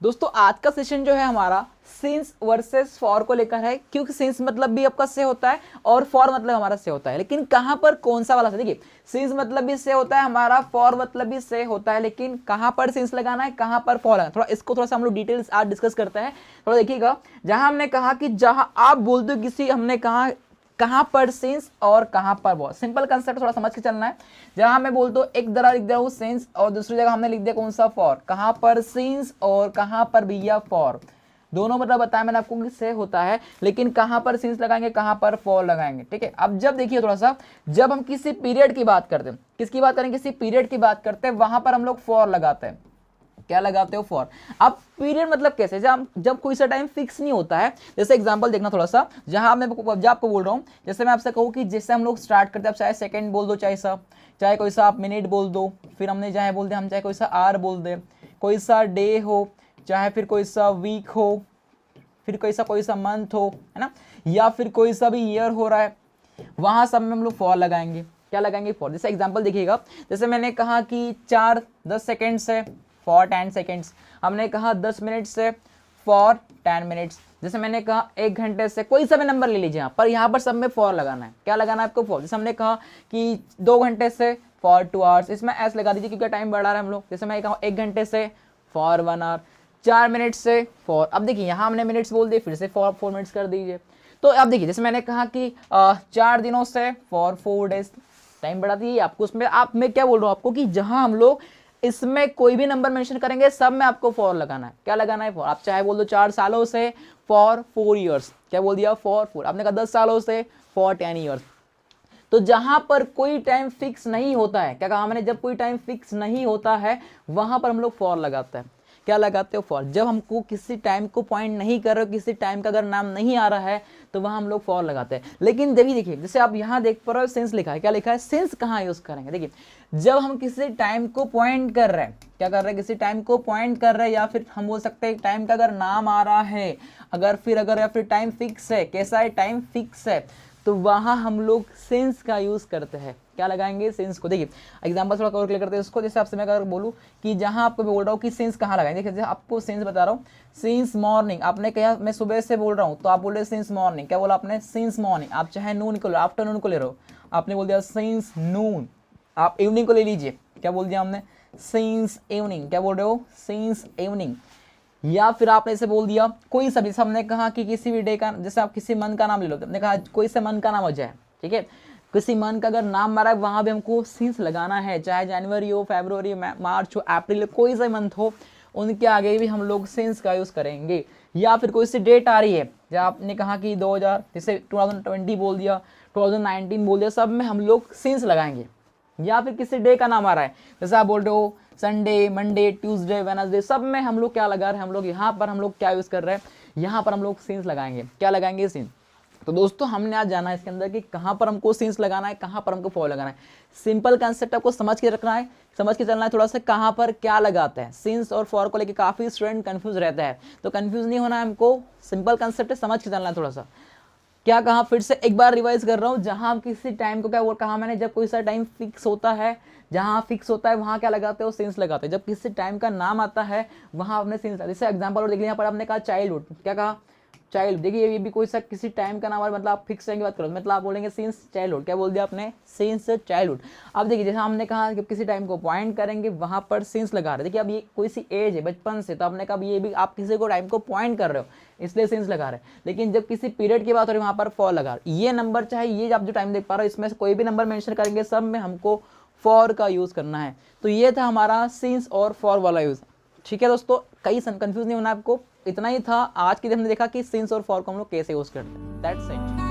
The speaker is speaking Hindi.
दोस्तों आज का सेशन जो है हमारा सिंस वर्सेस फॉर को लेकर है, क्योंकि सिंस मतलब भी आपका से होता है और फॉर मतलब हमारा से होता है, लेकिन कहां पर कौन सा वाला से। देखिए सिंस मतलब भी से होता है हमारा, फॉर मतलब भी से होता है, लेकिन कहां पर सिंस लगाना है, कहां पर फॉर लगाना है, थोड़ा इसको थोड़ा सा हम लोग डिटेल्स आज डिस्कस करते हैं। थोड़ा देखिएगा, जहां हमने कहा कि जहां आप बोलते हो किसी, हमने कहा कहां पर सिंस और कहां पर वॉर, सिंपल कंसेप्ट थोड़ा समझ के चलना है। जहां मैं बोलता हूं एक तरह लिख दिया हूं सिंस और दूसरी जगह हमने लिख दिया कौन सा फॉर, कहां पर सिंस और कहां पर भैया फॉर, दोनों मतलब बताया मैंने आपको कि से होता है, लेकिन कहां पर सिंस लगाएंगे कहां पर फॉर लगाएंगे। ठीक है, अब जब देखिए थोड़ा सा, जब हम किसी पीरियड की बात करते हैं, किसकी बात करेंगे, किसी पीरियड की बात करते हैं, वहां पर हम लोग फॉर लगाते हैं। क्या लगाते हो, फॉर। अब पीरियड मतलब कैसे, जब कोई सा टाइम फिक्स नहीं होता है। जैसे एग्जांपल देखना थोड़ा सा, जहां मैं आपको बोल रहा हूं, जैसे मैं आपसे कहूं कि जैसे हम लोग स्टार्ट करते हैं, आप चाहे सेकंड बोल दो, चाहे कोई सा आप मिनट बोल दो, फिर हमने चाहे बोल दे, हम चाहे कोई सा आर बोल दे, कोई सा डे हो, चाहे फिर कोई सा वीक हो, फिर कोई सा मंथ हो, है ना, या फिर कोई सा भी ईयर हो रहा है, वहां सब में हम लोग फॉर लगाएंगे। क्या लगाएंगे, फॉर। जैसे एग्जांपल देखिएगा, जैसे मैंने कहा कि 10 सेकेंड से फॉर 10 सेकेंड्स, हमने कहा 10 मिनट से फॉर 10 मिनट्स, जैसे मैंने कहा 1 घंटे से, कोई सा भी नंबर ले लीजिए यहाँ पर, यहाँ पर सब में फॉर लगाना है। क्या लगाना है आपको, फॉर। जैसे हमने कहा कि 2 घंटे से फॉर 2 आवर्स, इसमें एस लगा दीजिए क्योंकि टाइम बढ़ा रहा है हम लोग। जैसे मैं कहा 1 घंटे से फॉर 1 आवर, 4 मिनट से फॉर, अब देखिए यहाँ हमने मिनट्स बोल दिए, फिर से फॉर 4 मिनट्स कर दीजिए। तो अब देखिए, जैसे मैंने कहा कि 4 दिनों से फॉर 4 डेज, टाइम बढ़ा दिए आपको। उसमें आप, मैं क्या बोल रहा हूँ आपको कि जहां हम लोग इसमें कोई भी नंबर मेंशन करेंगे, सब में आपको फॉर लगाना है। क्या लगाना है, फॉर। आप चाहे बोल दो 4 सालों से फॉर 4 ईयर्स, क्या बोल दिया, फॉर 4। आपने कहा 10 सालों से फॉर 10 ईयर्स। तो जहां पर कोई टाइम फिक्स नहीं होता है, क्या कहा मैंने, जब कोई टाइम फिक्स नहीं होता है वहां पर हम लोग फॉर लगाते हैं। क्या लगाते हो, फॉर। जब हमको किसी टाइम को पॉइंट नहीं कर रहे हो, किसी टाइम का अगर नाम नहीं आ रहा है, तो वहां हम लोग फॉर लगाते हैं। लेकिन देखिए जैसे आप यहाँ देख पा रहे हो सेंस लिखा है, क्या लिखा है, सेंस कहाँ यूज करेंगे। देखिए जब हम किसी टाइम को पॉइंट कर रहे हैं, क्या कर रहे हैं, किसी टाइम को पॉइंट कर रहे हैं, या फिर हम बोल सकते हैं टाइम का अगर नाम आ रहा है, अगर या फिर टाइम फिक्स है, कैसा है, टाइम फिक्स है, तो वहां हम लोग सेंस का यूज करते हैं। क्या लगाएंगे, सेंस को। देखिए एग्जांपल थोड़ा और क्लियर करते हैं उसको। जैसे आपसे मैं अगर बोलूं कि जहां आपको बोल रहा हूं कि सेंस कहां लगाएंगे, देखिए आपको सेंस बता रहा हूं, सिंस मॉर्निंग, आपने कहा मैं सुबह से बोल रहा हूं, तो आप बोल रहे सिंस मॉर्निंग, क्या बोला आपने, सिंस मॉर्निंग। आप चाहे नून को, आफ्टरनून को ले रहे हो, आपने बोल दिया सिंस नून। आप इवनिंग को ले लीजिए, क्या बोल दिया हमने, सिंस इवनिंग। क्या बोल रहे हो, सिंस इवनिंग। या फिर आपने इसे बोल दिया कोई सा भी, हमने कहा कि किसी भी डे का, जैसे आप किसी मंथ का नाम ले लो, हमने कहा कोई से मंथ का नाम हो जाए, ठीक है, किसी मंथ का अगर नाम मारा है वहां भी हमको सिंस लगाना है, चाहे जनवरी हो, फरवरी, मार्च हो, अप्रैल, कोई सा मंथ हो, उनके आगे भी हम लोग सिंस का यूज करेंगे। या फिर कोई सी डेट आ रही है, जब आपने कहा कि 2000, जैसे 2020 बोल दिया, 2019 बोल दिया, सब में हम लोग सिंस लगाएंगे। या फिर किसी डे का नाम आ रहा है, जैसे आप बोल रहे हो संडे, मंडे, ट्यूसडे, वेडनेसडे, सब में हम लोग क्या लगा रहे हैं, हम लोग यहाँ पर हम लोग क्या यूज कर रहे हैं, यहाँ पर हम लोग सिंस लगाएंगे। क्या लगाएंगे, सिंस। तो दोस्तों हमने आज जाना है इसके अंदर कि कहाँ पर हमको सिंस लगाना है, कहाँ पर हमको फॉर लगाना है। सिंपल कंसेप्ट आपको समझ के रखना है, समझ के चलना है थोड़ा सा, कहाँ पर क्या लगाते हैं। सिंस और फॉर को लेकर काफी स्टूडेंट कंफ्यूज रहता है, तो कंफ्यूज नहीं होना है हमको, सिंपल कंसेप्ट है, समझ के चलना है थोड़ा सा। क्या कहा, फिर से एक बार रिवाइज कर रहा हूँ, जहां किसी टाइम को, क्या वो कहा मैंने, जब कोई सा टाइम फिक्स होता है, जहां फिक्स होता है वहां क्या लगाते हो, सेंस लगाते हैं। जब किसी टाइम का नाम आता है वहां आपने सेंस, जैसे एग्जांपल और देख लिया, यहाँ पर आपने कहा चाइल्डहुड, क्या कहा, चाइल्ड। देखिए ये भी कोई सा किसी टाइम का नाम है, मतलब आप फिक्स टाइम की बात करो, मतलब आप बोलेंगे सिंस चाइल्डहुड। क्या बोल दिया आपने, सिंस चाइल्डहुड। अब देखिए जैसे हमने कहा कि किसी टाइम को पॉइंट करेंगे वहां पर सिंस लगा रहे। देखिए अब ये कोई सी एज है बचपन से, तो आपने कहा ये भी आप किसी को टाइम को पॉइंट कर रहे हो इसलिए सिंस लगा रहे हैं। लेकिन जब किसी पीरियड की बात हो रही है वहां पर फॉर लगा रहे। ये नंबर चाहे ये आप जो टाइम देख पा रहे हो, इसमें से कोई भी नंबर मेंशन करेंगे, सब में हमको फॉर का यूज करना है। तो ये था हमारा सिंस और फॉर वाला यूज। ठीक है दोस्तों, कहीं कंफ्यूज नहीं होना आपको, इतना ही था आज के दिन हमने देखा कि सिंस और फॉर को हम लोग कैसे यूज करते हैं। That's it.